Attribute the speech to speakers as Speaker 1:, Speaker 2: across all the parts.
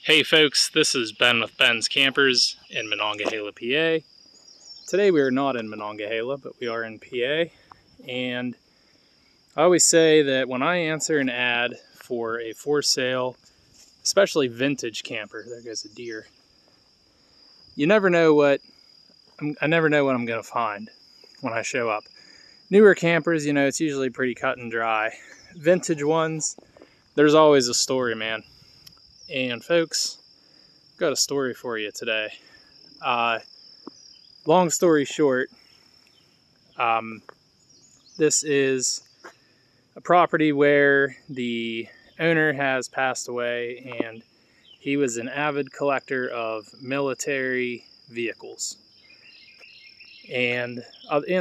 Speaker 1: Hey folks, this is Ben with Ben's Campers in Monongahela, PA. Today we are not in Monongahela, but we are in PA. And I always say that when I answer an ad for a for sale, especially vintage camper, there goes a deer, you never know I never know what I'm going to find when I show up. Newer campers, it's usually pretty cut and dry. Vintage ones, there's always a story, man. And folks, I've got a story for you today. Long story short, this is a property where the owner has passed away, and he was an avid collector of military vehicles and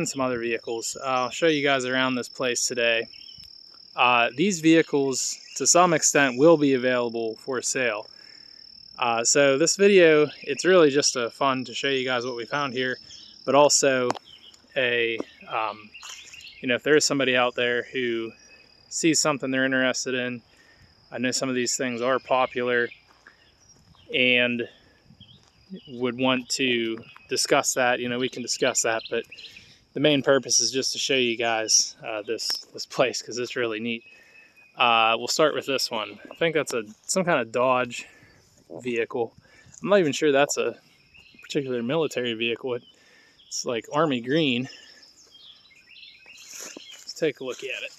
Speaker 1: some other vehicles. I'll show you guys around this place today. These vehicles, to some extent, will be available for sale. So this video, it's really just fun to show you guys what we found here, but also if there is somebody out there who sees something they're interested in. I know some of these things are popular and would want to discuss that. We can discuss that, but the main purpose is just to show you guys this place, because it's really neat. We'll start with this one. I think that's some kind of Dodge vehicle. I'm not even sure that's a particular military vehicle. It's like army green. Let's take a look at it.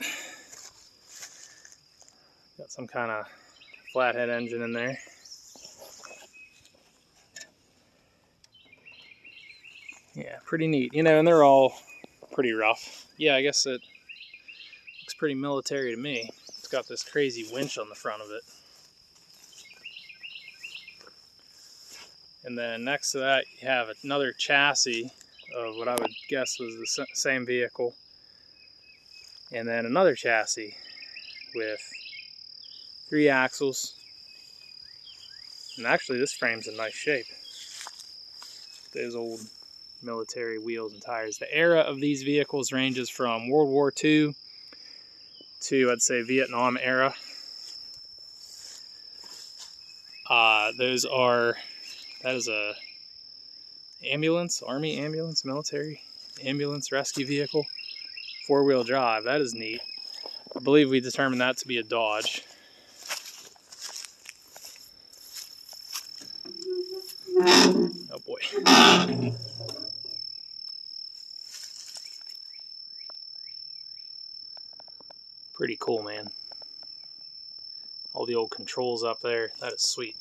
Speaker 1: Got some kind of flathead engine in there. Yeah, pretty neat. And they're all pretty rough. Yeah, I guess it looks pretty military to me. It's got this crazy winch on the front of it. And then next to that, you have another chassis of what I would guess was the same vehicle. And then another chassis with 3 axles. And actually, this frame's in nice shape. Those old military wheels and tires. The era of these vehicles ranges from World War II to, I'd say, Vietnam era. That is a ambulance, army ambulance, military ambulance rescue vehicle, 4-wheel drive. That is neat. I believe we determined that to be a Dodge. Oh boy. Pretty cool, man. All the old controls up there. That is sweet.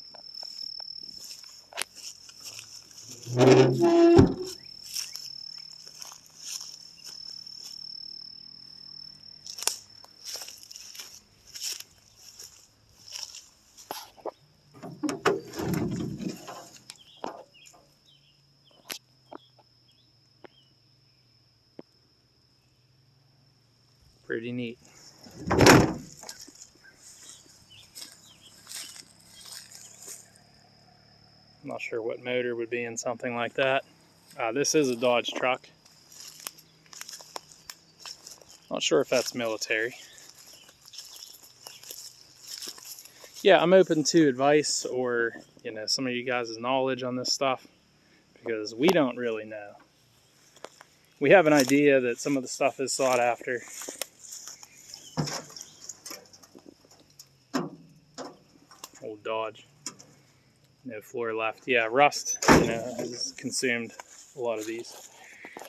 Speaker 1: Pretty neat. I'm not sure what motor would be in something like that. This is a Dodge truck. Not sure if that's military. Yeah, I'm open to advice or, some of you guys' knowledge on this stuff, because we don't really know. We have an idea that some of the stuff is sought after. Old Dodge. No floor left. Yeah, rust, has consumed a lot of these.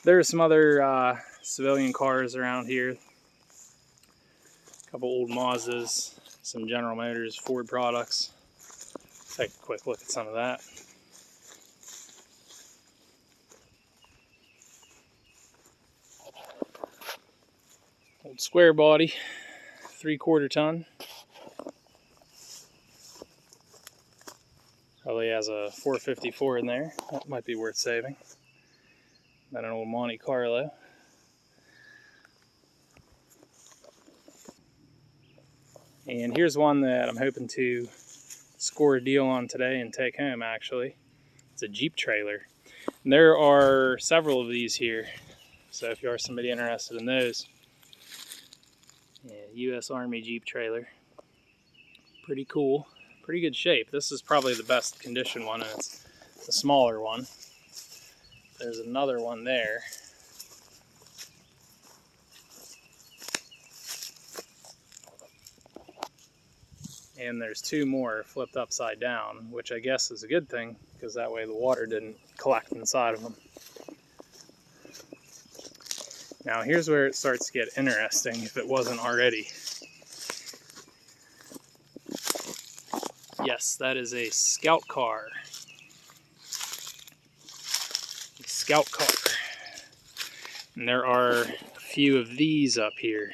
Speaker 1: There are some other civilian cars around here. A couple old Mazdas, some General Motors, Ford products. Take a quick look at some of that. Old square body, 3/4 ton. Probably has a 454 in there. That might be worth saving. Then an old Monte Carlo. And here's one that I'm hoping to score a deal on today and take home, actually. It's a Jeep trailer. And there are several of these here. So if you are somebody interested in those. Yeah, U.S. Army Jeep trailer. Pretty cool. pretty good shape. This is probably the best condition one, and it's the smaller one. There's another one there. And there's two more flipped upside down, which I guess is a good thing, because that way the water didn't collect inside of them. Now here's where it starts to get interesting, if it wasn't already. Yes, that is a Scout car. Scout car. And there are a few of these up here.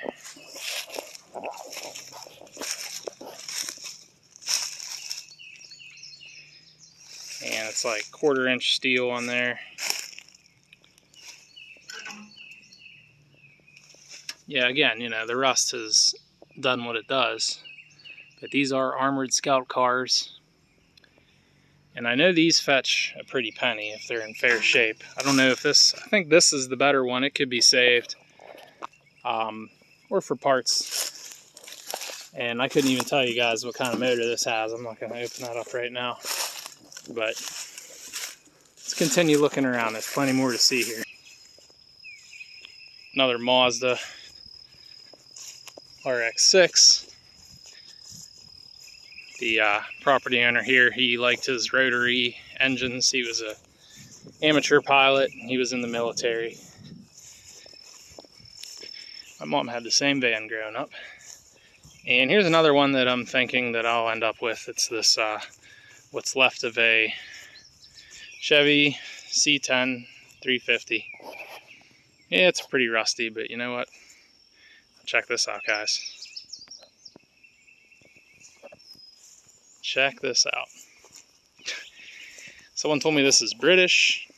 Speaker 1: And it's like 1/4 inch steel on there. Yeah, again, you know, the rust has done what it does. But these are armored Scout cars. And I know these fetch a pretty penny if they're in fair shape. I don't know if this, I think this is the better one. It could be saved. Or for parts. And I couldn't even tell you guys what kind of motor this has. I'm not going to open that up right now. But let's continue looking around. There's plenty more to see here. Another Mazda RX-6. The property owner here, he liked his rotary engines. He was an amateur pilot. He was in the military. My mom had the same van growing up. And here's another one that I'm thinking that I'll end up with. It's this, what's left of a Chevy C10 350. Yeah, it's pretty rusty, but you know what? Check this out, guys. Check this out. Someone told me this is British.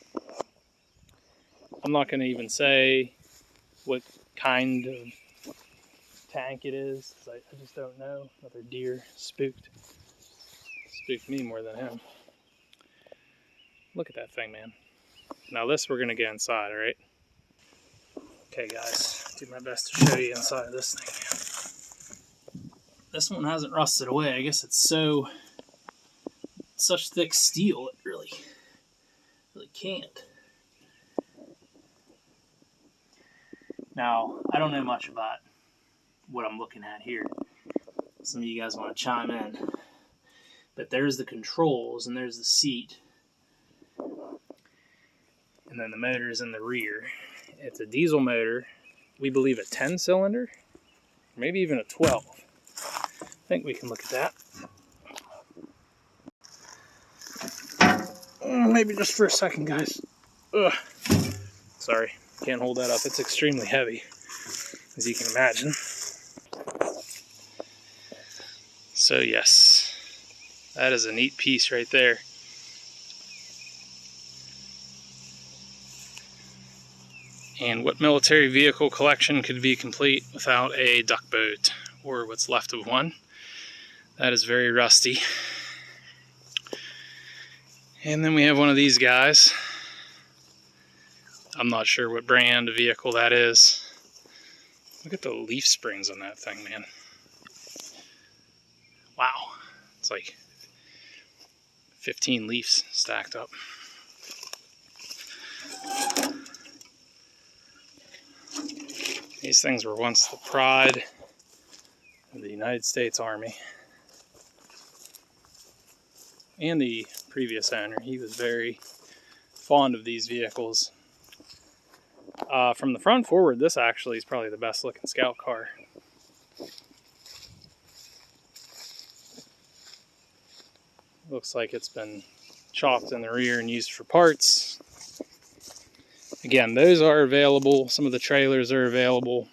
Speaker 1: I'm not going to even say what kind of tank it is. I just don't know. Another deer spooked me more than him. Look at that thing, man. Now this we're going to get inside, all right? Okay, guys, do my best to show you inside of this thing. This one hasn't rusted away. I guess it's such thick steel, it really can't. Now, I don't know much about what I'm looking at here. Some of you guys want to chime in. But there's the controls, and there's the seat. And then the motor is in the rear. It's a diesel motor. We believe a 10-cylinder, maybe even a 12. I think we can look at that. Maybe just for a second, guys. Ugh. Sorry, can't hold that up. It's extremely heavy, as you can imagine. So yes, that is a neat piece right there. And what military vehicle collection could be complete without a duck boat, or what's left of one? That is very rusty. And then we have one of these guys. I'm not sure what brand of vehicle that is. Look at the leaf springs on that thing, man. Wow. It's like 15 leaves stacked up. These things were once the pride of the United States Army. And the previous owner, he was very fond of these vehicles. From the front forward, this actually is probably the best looking Scout car. Looks like it's been chopped in the rear and used for parts. Again, those are available. Some of the trailers are available.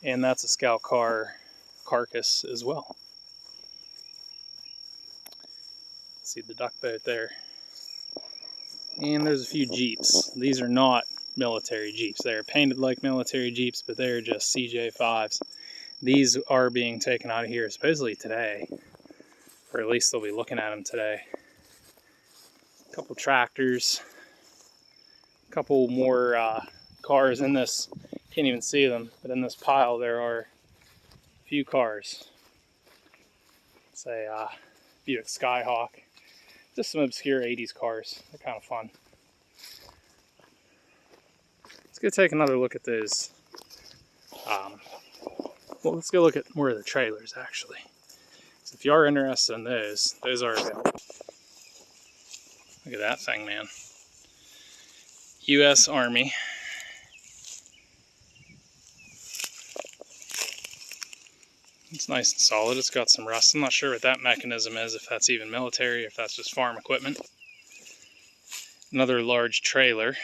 Speaker 1: And that's a Scout car carcass as well. See the duck boat there. And there's a few Jeeps. These are not military Jeeps. They're painted like military Jeeps, but they're just CJ5s. These are being taken out of here supposedly today, or at least they'll be looking at them today. A couple tractors, a couple more cars in this. Can't even see them, but in this pile there are a few cars. Say Buick Skyhawk. Just some obscure 80s cars. They're kind of fun. Let's go take another look at those. Well, let's go look at more of the trailers, actually. So if you are interested in those are available. Look at that thing, man. U.S. Army. It's nice and solid. It's got some rust. I'm not sure what that mechanism is, if that's even military, if that's just farm equipment. Another large trailer.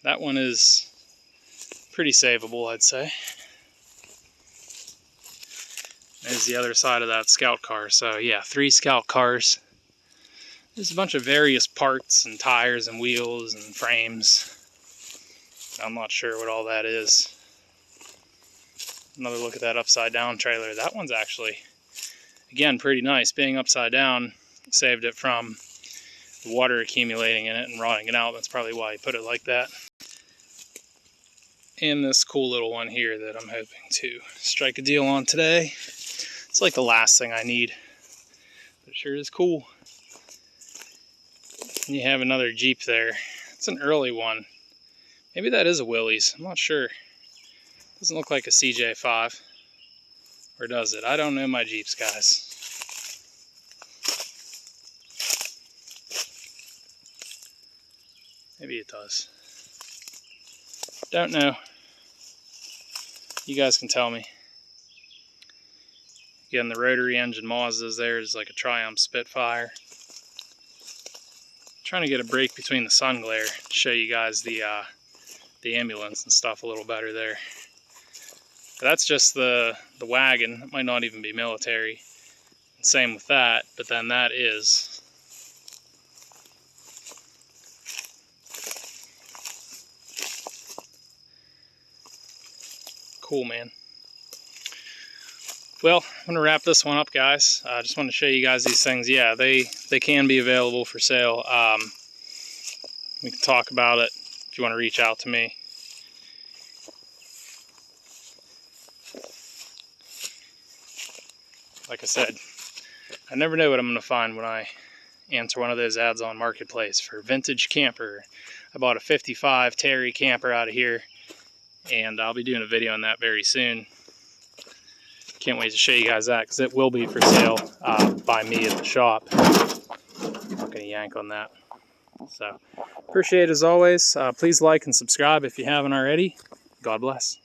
Speaker 1: That one is pretty savable, I'd say. There's the other side of that scout car. So yeah, 3 scout cars. There's a bunch of various parts and tires and wheels and frames. I'm not sure what all that is. Another look at that upside down trailer. That one's actually, again, pretty nice. Being upside down saved it from the water accumulating in it and rotting it out. That's probably why he put it like that. And this cool little one here that I'm hoping to strike a deal on today. It's like the last thing I need, but it sure is cool. And you have another Jeep there. It's an early one. Maybe that is a Willys. I'm not sure. Doesn't look like a CJ5. Or does it? I don't know my Jeeps, guys. Maybe it does. Don't know. You guys can tell me. Again, the rotary engine Mazda's there is like a Triumph Spitfire. Trying to get a break between the sun glare to show you guys the ambulance and stuff a little better there. But that's just the wagon. It might not even be military. And same with that, but then that is cool, man. Well, I'm going to wrap this one up, guys. I just want to show you guys these things. Yeah, they can be available for sale. We can talk about it if you want to reach out to me. Like I said, I never know what I'm going to find when I answer one of those ads on Marketplace for vintage camper. I bought a 55 Terry camper out of here, and I'll be doing a video on that very soon. Can't wait to show you guys that, because it will be for sale by me at the shop. I'm not going to yank on that. So, appreciate it as always. Please like and subscribe if you haven't already. God bless.